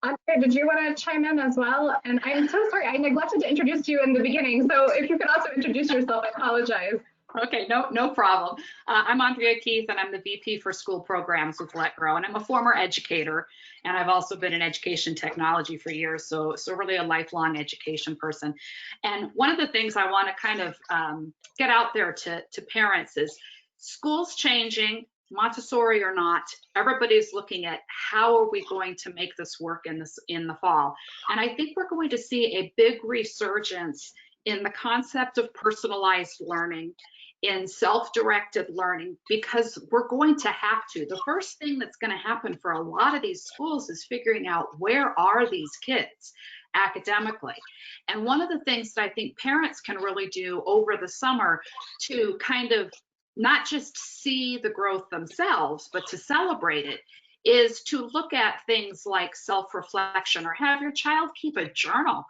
Andre, did you want to chime in as well? And I'm so sorry, I neglected to introduce you in the beginning. So if you could also introduce yourself, I apologize. Okay, no problem. I'm Andrea Keith, and I'm the VP for School Programs with Let Grow, and I'm a former educator, and I've also been in education technology for years, so really a lifelong education person. And one of the things I want to kind of get out there to parents is school's changing, Montessori or not, everybody's looking at how are we going to make this work in the fall. And I think we're going to see a big resurgence in the concept of personalized learning, in self-directed learning, because we're going to have to. The first thing that's going to happen for a lot of these schools is figuring out where are these kids academically. And one of the things that I think parents can really do over the summer to kind of not just see the growth themselves, but to celebrate it, is to look at things like self-reflection, or have your child keep a journal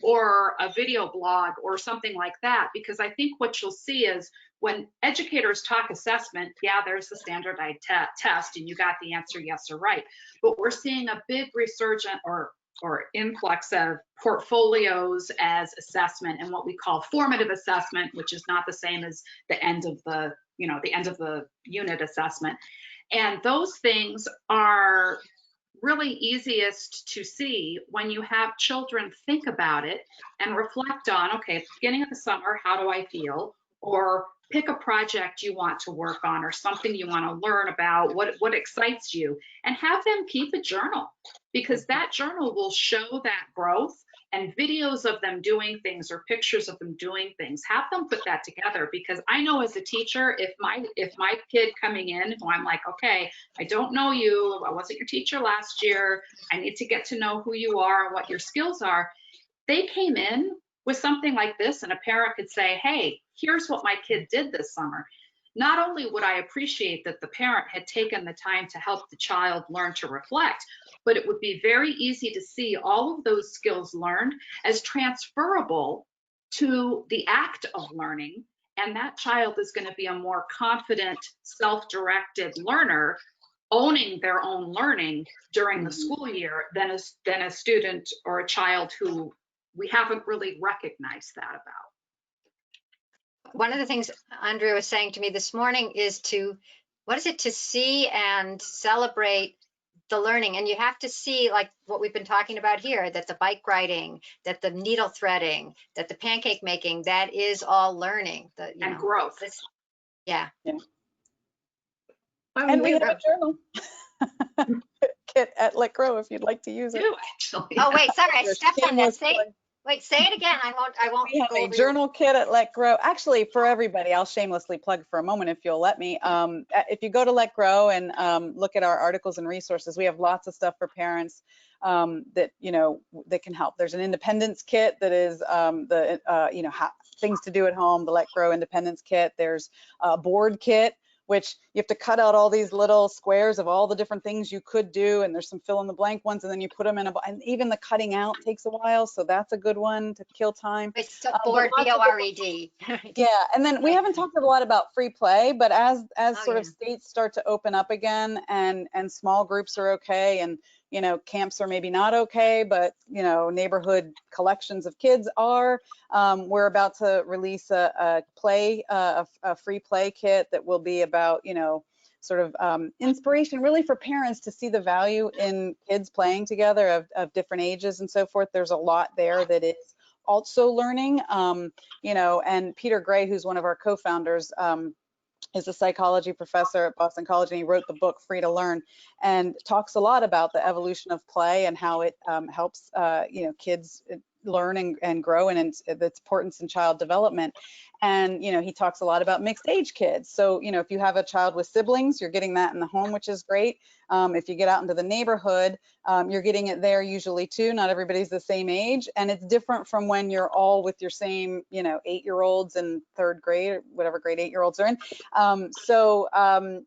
or a video blog or something like that. Because I think what you'll see is when educators talk assessment, yeah, there's the standardized test and you got the answer yes or right. But we're seeing a big resurgence or influx of portfolios as assessment, and what we call formative assessment, which is not the same as the end of the, you know, the end of the unit assessment. And those things are really easiest to see when you have children think about it and reflect on, okay, at the beginning of the summer, how do I feel? Or pick a project you want to work on, or something you want to learn about, what excites you, and have them keep a journal, because that journal will show that growth, and videos of them doing things or pictures of them doing things. Have them put that together, because I know as a teacher, if my kid coming in, who I'm like, okay, I don't know you, I wasn't your teacher last year, I need to get to know who you are and what your skills are. They came in with something like this, and a parent could say, hey, here's what my kid did this summer. Not only would I appreciate that the parent had taken the time to help the child learn to reflect, but it would be very easy to see all of those skills learned as transferable to the act of learning. And that child is going to be a more confident, self-directed learner, owning their own learning during the school year than a student or a child who we haven't really recognized that about. One of the things Andrea was saying to me this morning is to see and celebrate the learning. And you have to see, like what we've been talking about here, that the bike riding, that the needle threading, that the pancake making, that is all learning. And growth. Yeah. And we have a journal kit at Let Grow if you'd like to use it. Actually. Oh, wait, sorry, I stepped on that. Shameless Wait, say it again. I won't We have go a over journal kit at Let Grow. Actually, for everybody, I'll shamelessly plug for a moment if you'll let me. If you go to Let Grow and look at our articles and resources, we have lots of stuff for parents that that can help. There's an independence kit that is things to do at home. The Let Grow independence kit. There's a board kit, which you have to cut out all these little squares of all the different things you could do, and there's some fill in the blank ones, and then you put them in and even the cutting out takes a while, so that's a good one to kill time. It's board, B-O-R-E-D. Yeah, and then we haven't talked a lot about free play, but as sort of states start to open up again, and small groups are okay, and camps are maybe not okay, but neighborhood collections of kids are. We're about to release a free play kit that will be about sort of inspiration really for parents to see the value in kids playing together of different ages and so forth. There's a lot there that is also learning, and Peter Gray, who's one of our co-founders, is a psychology professor at Boston College, and he wrote the book Free to Learn, and talks a lot about the evolution of play and how it helps kids learn and grow, and its importance in child development. And he talks a lot about mixed age kids. So if you have a child with siblings, you're getting that in the home, which is great. If you get out into the neighborhood, you're getting it there usually too. Not everybody's the same age, and it's different from when you're all with your same 8-year-olds in 3rd grade, or whatever grade 8-year-olds are in.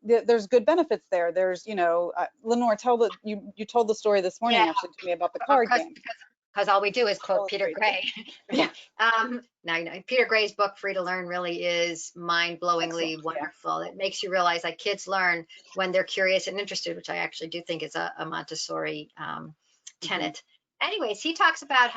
There's good benefits there. There's Lenore, you told the story this morning actually to me about the card game. Because all we do is quote Peter Gray. Yeah. Now, Peter Gray's book, Free to Learn, really is mind-blowingly wonderful. Yeah. It makes you realize that kids learn when they're curious and interested, which I actually do think is a Montessori tenet. Anyways, he talks about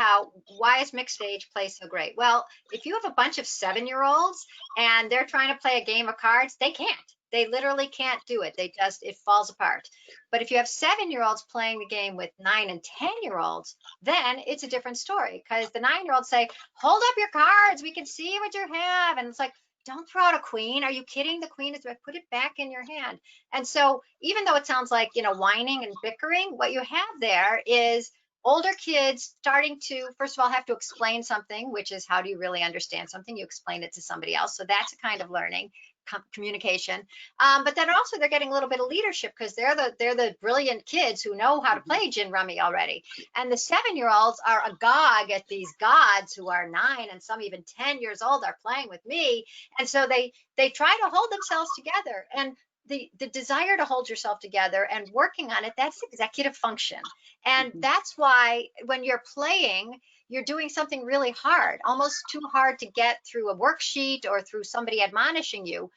why is mixed age play so great? Well, if you have a bunch of 7-year-olds and they're trying to play a game of cards, they can't. They literally can't do it. It falls apart. But if you have 7-year-olds playing the game with 9 and 10-year-olds, then it's a different story, because the 9-year-olds say, hold up your cards, we can see what you have. And it's like, don't throw out a queen. Are you kidding? The queen is, put it back in your hand. And so even though it sounds like, whining and bickering, what you have there is older kids starting to, first of all, have to explain something, which is, how do you really understand something? You explain it to somebody else. So that's a kind of learning, communication. But then also they're getting a little bit of leadership, because they're the brilliant kids who know how to play gin rummy already. And the 7-year-olds are agog at these gods who are 9 and some even 10 years old are playing with me. And so they try to hold themselves together. And the desire to hold yourself together and working on it, that's executive function. And that's why when you're playing, you're doing something really hard, almost too hard to get through a worksheet or through somebody admonishing you.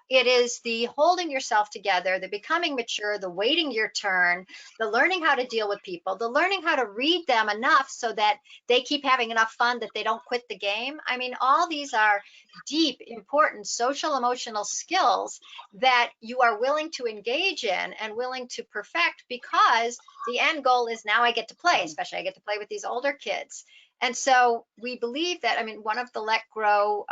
It is the holding yourself together, the becoming mature, the waiting your turn, the learning how to deal with people, the learning how to read them enough so that they keep having enough fun that they don't quit the game. I mean, all these are deep, important social emotional skills that you are willing to engage in and willing to perfect, because the end goal is, now I get to play, especially I get to play with these older kids. And so we believe that, one of the Let Grow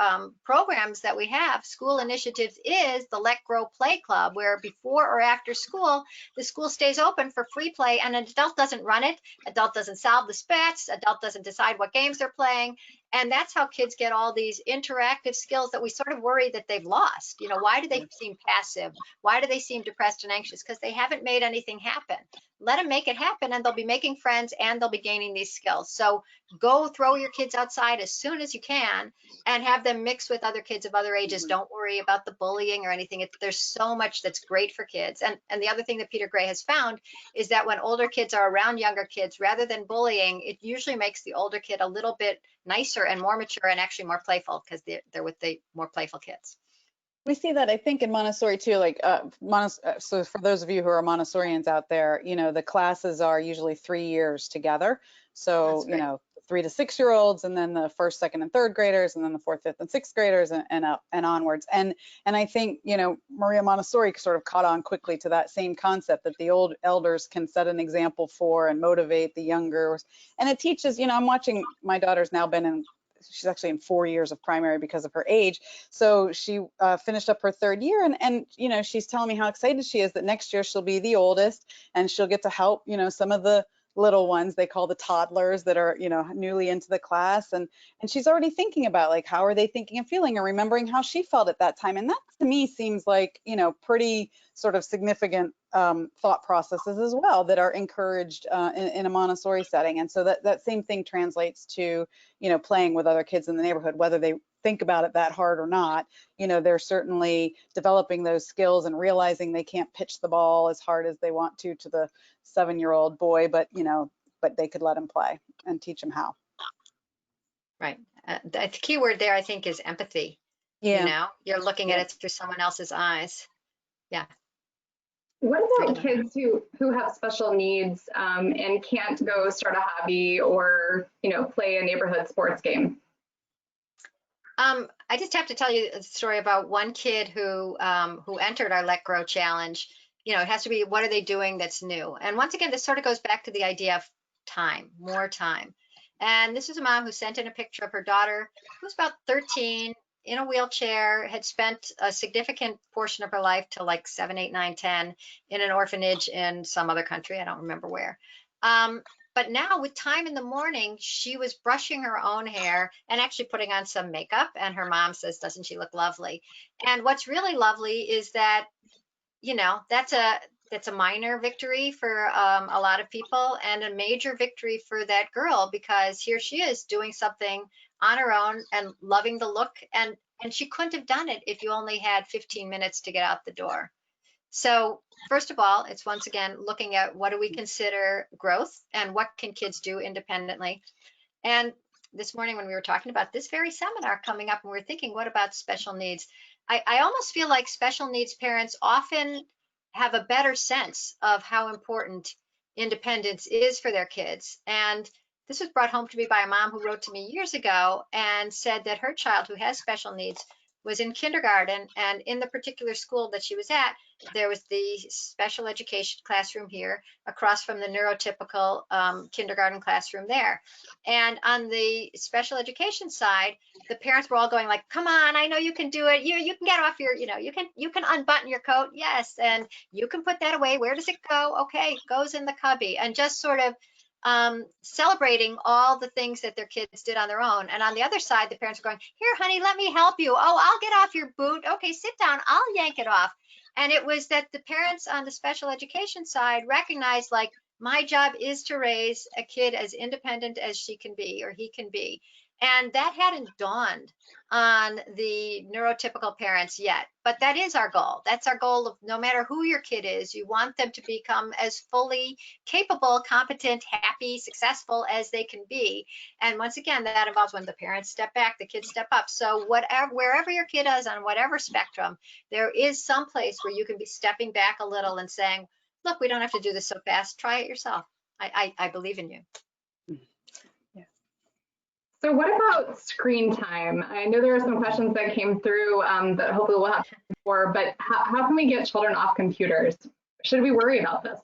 programs that we have, school initiatives, is the Let Grow Play Club, where before or after school, the school stays open for free play, and an adult doesn't run it, adult doesn't solve the spats, adult doesn't decide what games they're playing. And that's how kids get all these interactive skills that we sort of worry that they've lost. Why do they seem passive? Why do they seem depressed and anxious? Because they haven't made anything happen. Let them make it happen, and they'll be making friends and they'll be gaining these skills. So go throw your kids outside as soon as you can and have them mix with other kids of other ages. Don't worry about the bullying or anything. There's so much that's great for kids. And the other thing that Peter Gray has found is that when older kids are around younger kids, rather than bullying, it usually makes the older kid a little bit nicer and more mature and actually more playful, because they're with the more playful kids. We see that, I think, in Montessori too. Like, so for those of you who are Montessorians out there, the classes are usually 3 years together. So, 3 to 6 year olds, and then the first, second, and third graders, and then the fourth, fifth, and sixth graders, and up and onwards. And I think, you know, Maria Montessori sort of caught on quickly to that same concept, that the old elders can set an example for and motivate the younger. And it teaches, you know, I'm watching, my daughter's now been in, she's actually in 4 years of primary because of her age. So she finished up her third year, and you know, she's telling me how excited she is that next year she'll be the oldest, and she'll get to help, you know, some of the little ones, they call the toddlers, that are, you know, newly into the class, and she's already thinking about, like, how are they thinking and feeling, and remembering how she felt at that time. And that to me seems like, you know, pretty sort of significant thought processes as well, that are encouraged in a Montessori setting. And so that same thing translates to, you know, playing with other kids in the neighborhood, whether they think about it that hard or not. You know, they're certainly developing those skills and realizing they can't pitch the ball as hard as they want to the 7-year-old boy, but, you know, but they could let him play and teach him how. Right. The key word there, I think, is empathy. Yeah. You know, you're looking at it through someone else's eyes. Yeah. What about kids who have special needs and can't go start a hobby or, you know, play a neighborhood sports game? I just have to tell you a story about one kid who entered our Let Grow challenge. You know, it has to be, what are they doing that's new? And once again, this sort of goes back to the idea of time, more time. And this is a mom who sent in a picture of her daughter, who was about 13, in a wheelchair, had spent a significant portion of her life till like 7, 8, 9, 10 in an orphanage in some other country. I don't remember where. But now, with time in the morning, she was brushing her own hair and actually putting on some makeup. And her mom says, doesn't she look lovely? And what's really lovely is that, you know, that's a minor victory for a lot of people, and a major victory for that girl, because here she is doing something on her own and loving the look. And she couldn't have done it if you only had 15 minutes to get out the door. So first of all, it's once again looking at, what do we consider growth and what can kids do independently. And this morning when we were talking about this very seminar coming up, and we were thinking, what about special needs? I almost feel like special needs parents often have a better sense of how important independence is for their kids. And this was brought home to me by a mom who wrote to me years ago and said that her child, who has special needs, was in kindergarten, and in the particular school that she was at, there was the special education classroom here across from the neurotypical kindergarten classroom there. And on the special education side, the parents were all going like, come on, I know you can do it. You can get off your, you know, you can unbutton your coat. Yes. And you can put that away. Where does it go? Okay, it goes in the cubby. And just sort of celebrating all the things that their kids did on their own. And on the other side, the parents are going, here, honey, let me help you. Oh, I'll get off your boot. Okay, sit down. I'll yank it off. And it was that the parents on the special education side recognized, like, my job is to raise a kid as independent as she can be, or he can be. And that hadn't dawned on the neurotypical parents yet, but that is our goal. That's our goal of, no matter who your kid is, you want them to become as fully capable, competent, happy, successful as they can be. And once again, that involves, when the parents step back, the kids step up. So wherever your kid is on whatever spectrum, there is some place where you can be stepping back a little and saying, look, we don't have to do this so fast. Try it yourself. I believe in you. So what about screen time? I know there are some questions that came through that hopefully we'll have time for, but how can we get children off computers? Should we worry about this?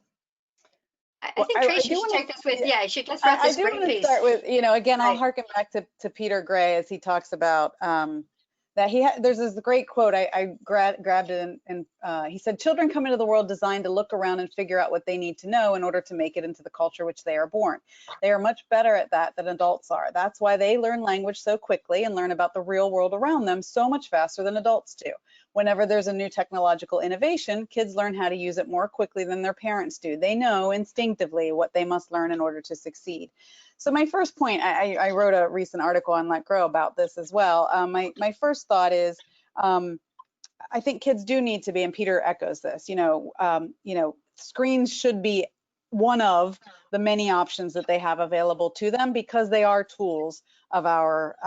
I think Tracy should take this with, she just wrote this great piece. I do want to start with, you know, again, I'll harken back to Peter Gray as he talks about that there's this great quote, I grabbed it, and he said, children come into the world designed to look around and figure out what they need to know in order to make it into the culture which they are born. They are much better at that than adults are. That's why they learn language so quickly and learn about the real world around them so much faster than adults do. Whenever there's a new technological innovation, kids learn how to use it more quickly than their parents do. They know instinctively what they must learn in order to succeed. So my first point, I wrote a recent article on Let Grow about this as well. My first thought is, I think kids do need to be, and Peter echoes this, you know, screens should be one of the many options that they have available to them, because they are tools of our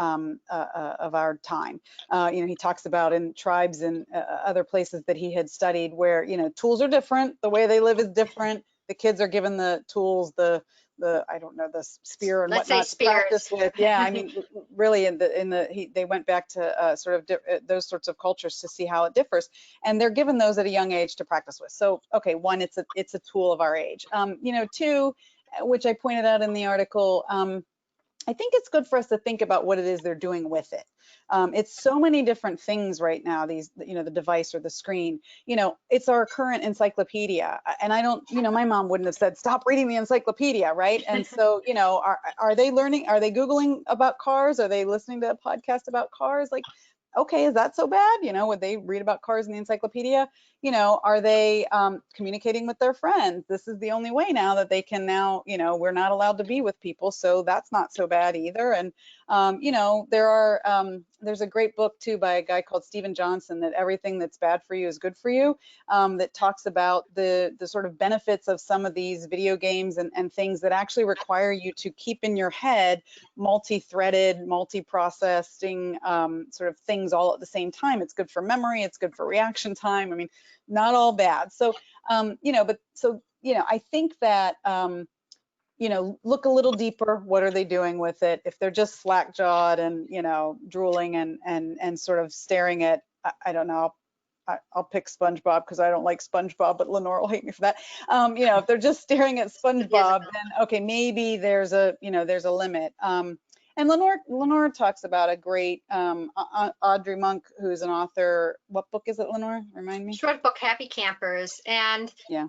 time. You know, he talks about in tribes and other places that he had studied where, you know, tools are different, the way they live is different. The kids are given the tools, the I don't know, the spear and Let's say whatnot to spears. practice with. Yeah, I mean, really, they went back to sort of those sorts of cultures to see how it differs, and they're given those at a young age to practice with. So, okay, one, it's a tool of our age. You know, two, which I pointed out in the article, I think it's good for us to think about what it is they're doing with it. It's so many different things right now, these, you know, the device or the screen, you know, it's our current encyclopedia. And I don't, you know, my mom wouldn't have said, stop reading the encyclopedia, right? And so, you know, are they learning, are they Googling about cars? Are they listening to a podcast about cars? Like, okay, is that so bad? You know, would they read about cars in the encyclopedia? You know, are they communicating with their friends? This is the only way now that they can now, you know, we're not allowed to be with people, so that's not so bad either. And, you know, there's a great book too by a guy called Stephen Johnson, that everything that's bad for you is good for you, that talks about the sort of benefits of some of these video games and things that actually require you to keep in your head multi-threaded, multi-processing sort of things all at the same time. It's good for memory, it's good for reaction time. I mean, not all bad. So, you know, but so, you know, I think that, you know, look a little deeper. What are they doing with it? If they're just slack-jawed and, you know, drooling and sort of staring at, I don't know, I'll pick SpongeBob because I don't like SpongeBob, but Lenore will hate me for that. You know, if they're just staring at SpongeBob, then okay, maybe there's a, you know, there's a limit. And Lenore talks about a great Audrey Monk, who's an author. What book is it, Lenore? Remind me. Short book, Happy Campers. And yeah,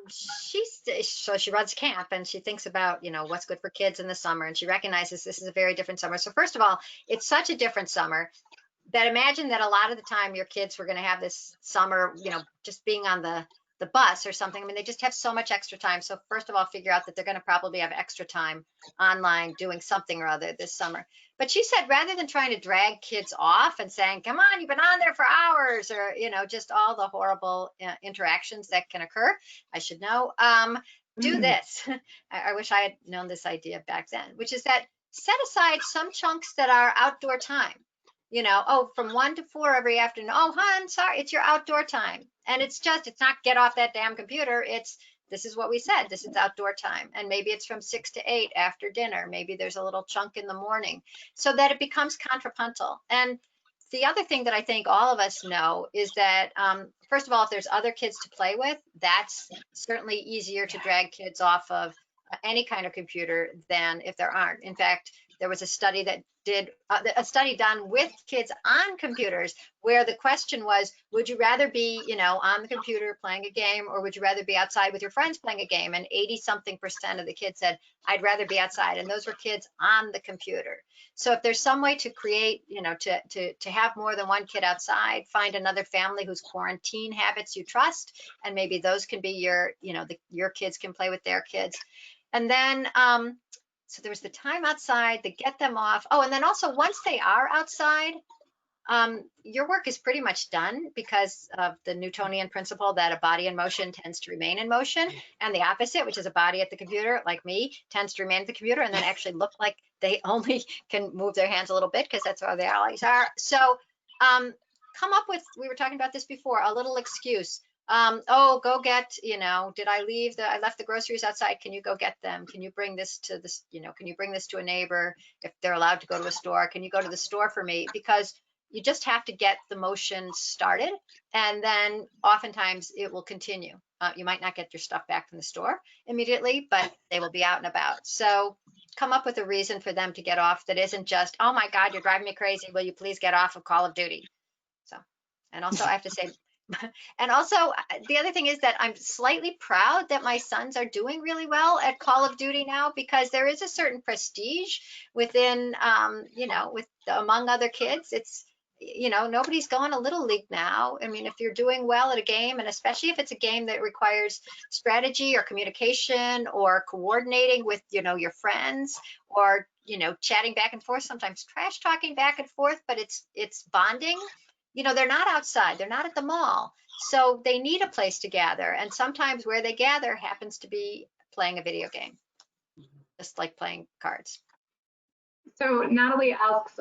so she runs camp and she thinks about, you know, what's good for kids in the summer, and she recognizes this is a very different summer. So first of all, it's such a different summer that imagine that a lot of the time your kids were going to have this summer, you know, just being on the bus or something. I mean, they just have so much extra time. So first of all, figure out that they're going to probably have extra time online doing something or other this summer. But she said, rather than trying to drag kids off and saying, come on, you've been on there for hours, or, you know, just all the horrible interactions that can occur, I should know, do this. I wish I had known this idea back then, which is that set aside some chunks that are outdoor time. You know, oh, from 1 to 4 every afternoon. Oh, hon, sorry, it's your outdoor time. And it's not get off that damn computer. It's, this is what we said, this is outdoor time. And maybe it's from 6 to 8 after dinner. Maybe there's a little chunk in the morning, so that it becomes contrapuntal. And the other thing that I think all of us know is that, first of all, if there's other kids to play with, that's certainly easier to drag kids off of any kind of computer than if there aren't. In fact, there was a study that did a study done with kids on computers where the question was, would you rather be, you know, on the computer playing a game, or would you rather be outside with your friends playing a game? And 80-something% of the kids said, I'd rather be outside. And those were kids on the computer. So if there's some way to create, you know, to have more than one kid outside, find another family whose quarantine habits you trust, and maybe those can be your, you know, your kids can play with their kids. And then, so there was the time outside to get them off. Oh, and then also once they are outside, your work is pretty much done, because of the Newtonian principle that a body in motion tends to remain in motion, and the opposite, which is a body at the computer, like me, tends to remain at the computer and then actually look like they only can move their hands a little bit, because that's how their allies are. So come up with, we were talking about this before, a little excuse. Oh, go get, you know, I left the groceries outside. Can you go get them? Can you bring this to this, you know, can you bring this to a neighbor if they're allowed to go to a store? Can you go to the store for me? Because you just have to get the motion started, and then oftentimes it will continue. You might not get your stuff back from the store immediately, but they will be out and about. So come up with a reason for them to get off that isn't just, oh my God, you're driving me crazy. Will you please get off of Call of Duty? So, and also I have to say, and also the other thing is that I'm slightly proud that my sons are doing really well at Call of Duty now, because there is a certain prestige within, you know, among other kids. It's, you know, nobody's going to Little League now. I mean, if you're doing well at a game, and especially if it's a game that requires strategy or communication or coordinating with, you know, your friends, or, you know, chatting back and forth, sometimes trash talking back and forth, but it's bonding. You know, they're not outside, they're not at the mall, so they need a place to gather. And sometimes where they gather happens to be playing a video game, just like playing cards. So Natalie asks,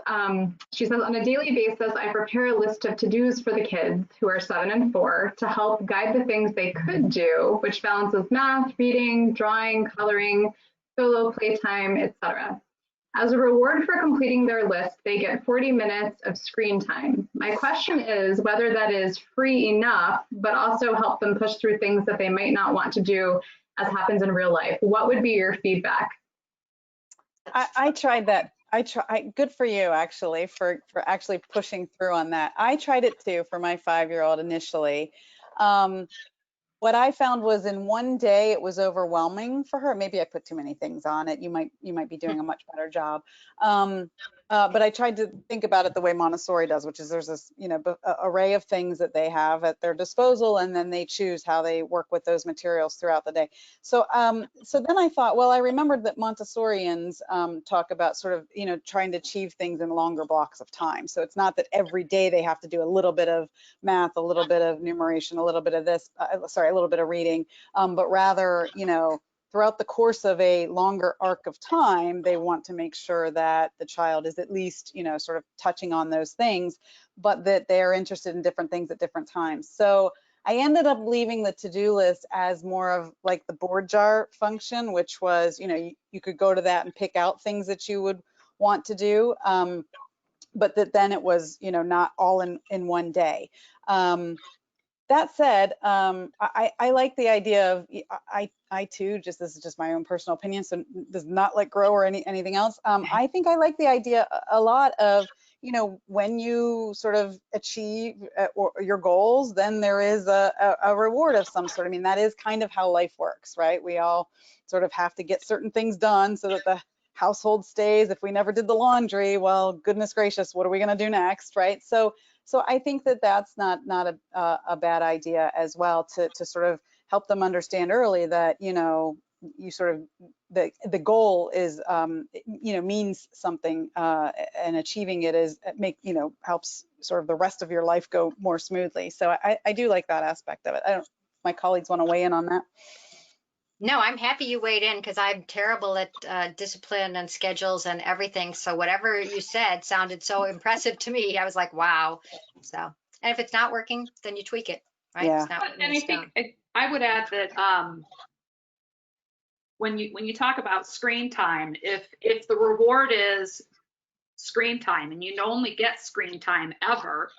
she says, on a daily basis, I prepare a list of to-dos for the kids who are 7 and 4 to help guide the things they could do, which balances math, reading, drawing, coloring, solo playtime, etc. As a reward for completing their list, they get 40 minutes of screen time. My question is whether that is free enough, but also help them push through things that they might not want to do as happens in real life. What would be your feedback? I tried that. Good for you, actually, for actually pushing through on that. I tried it too for my 5-year-old initially. What I found was in one day it was overwhelming for her. Maybe I put too many things on it. You might be doing a much better job. But I tried to think about it the way Montessori does, which is there's this array of things that they have at their disposal, and then they choose how they work with those materials throughout the day. So so then I thought, well, I remembered that Montessorians talk about sort of trying to achieve things in longer blocks of time. So it's not that every day they have to do a little bit of math, a little bit of numeration, a little bit of this, a little bit of reading, but rather, throughout the course of a longer arc of time, they want to make sure that the child is at least, sort of touching on those things, but that they're interested in different things at different times. So I ended up leaving the to-do list as more of like the board jar function, which was, you could go to that and pick out things that you would want to do, but that then it was, not all in one day. That said, I like the idea of, I too, this is just my own personal opinion, so does not let grow or anything else. I think I like the idea a lot of, when you sort of achieve your goals, then there is a reward of some sort. I mean, that is kind of how life works, right? We all sort of have to get certain things done so that the household stays. If we never did the laundry, well, goodness gracious, what are we going to do next, right? So I think that that's not a bad idea as well, to sort of help them understand early that, you sort of, the goal is, means something, and achieving it is helps sort of the rest of your life go more smoothly. So I do like that aspect of it. I don't, my colleagues want to weigh in on that. No, I'm happy you weighed in because I'm terrible at discipline and schedules and everything. So whatever you said sounded so impressive to me. I was like, wow. So, and if it's not working, then you tweak it, right? Yeah. It's not And I think I would add that when you talk about screen time, if the reward is screen time and you only get screen time ever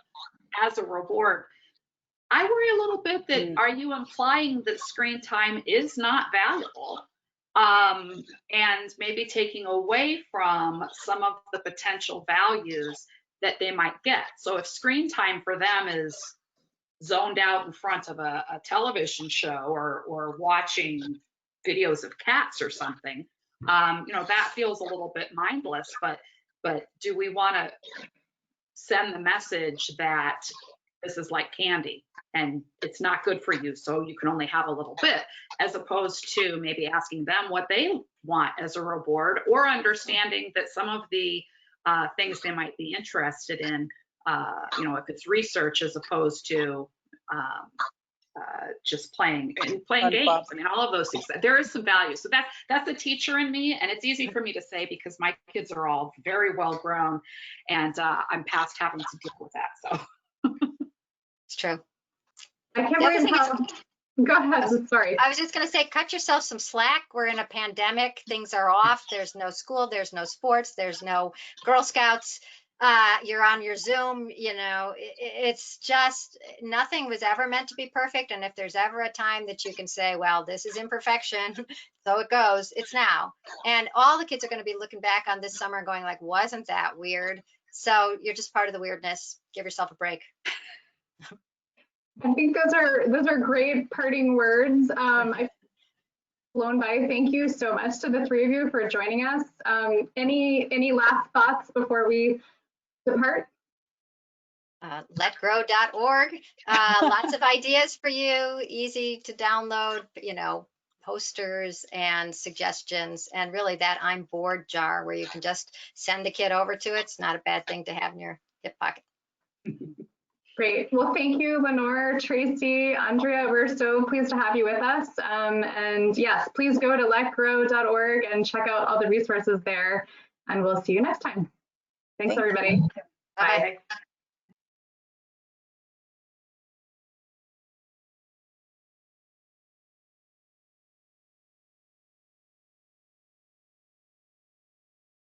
as a reward, I worry a little bit that are you implying that screen time is not valuable, and maybe taking away from some of the potential values that they might get. So if screen time for them is zoned out in front of a television show or watching videos of cats or something, that feels a little bit mindless, but do we want to send the message that this is like candy and it's not good for you, so you can only have a little bit, as opposed to maybe asking them what they want as a reward, or understanding that some of the things they might be interested in, if it's research as opposed to just playing games. I mean, all of those things. There is some value. So that's the teacher in me, and it's easy for me to say because my kids are all very well grown, and I'm past having to deal with that. So it's true. I can't believe how. Go ahead. Sorry. I was just going to say, cut yourself some slack. We're in a pandemic. Things are off. There's no school. There's no sports. There's no Girl Scouts. You're on your Zoom. It's just nothing was ever meant to be perfect. And if there's ever a time that you can say, well, this is imperfection, so it goes, it's now. And all the kids are going to be looking back on this summer going like, wasn't that weird? So you're just part of the weirdness. Give yourself a break. I think those are great parting words. I've blown by. Thank you so much to the three of you for joining us. Any last thoughts before we depart? Letgrow.org. Lots of ideas for you. Easy to download. Posters and suggestions, and really that I'm bored jar where you can just send the kid over to it. It's not a bad thing to have in your hip pocket. Great. Well, thank you, Lenore, Tracy, Andrea. We're so pleased to have you with us. And yes, please go to letgrow.org and check out all the resources there. And we'll see you next time. Thanks, everybody. Bye.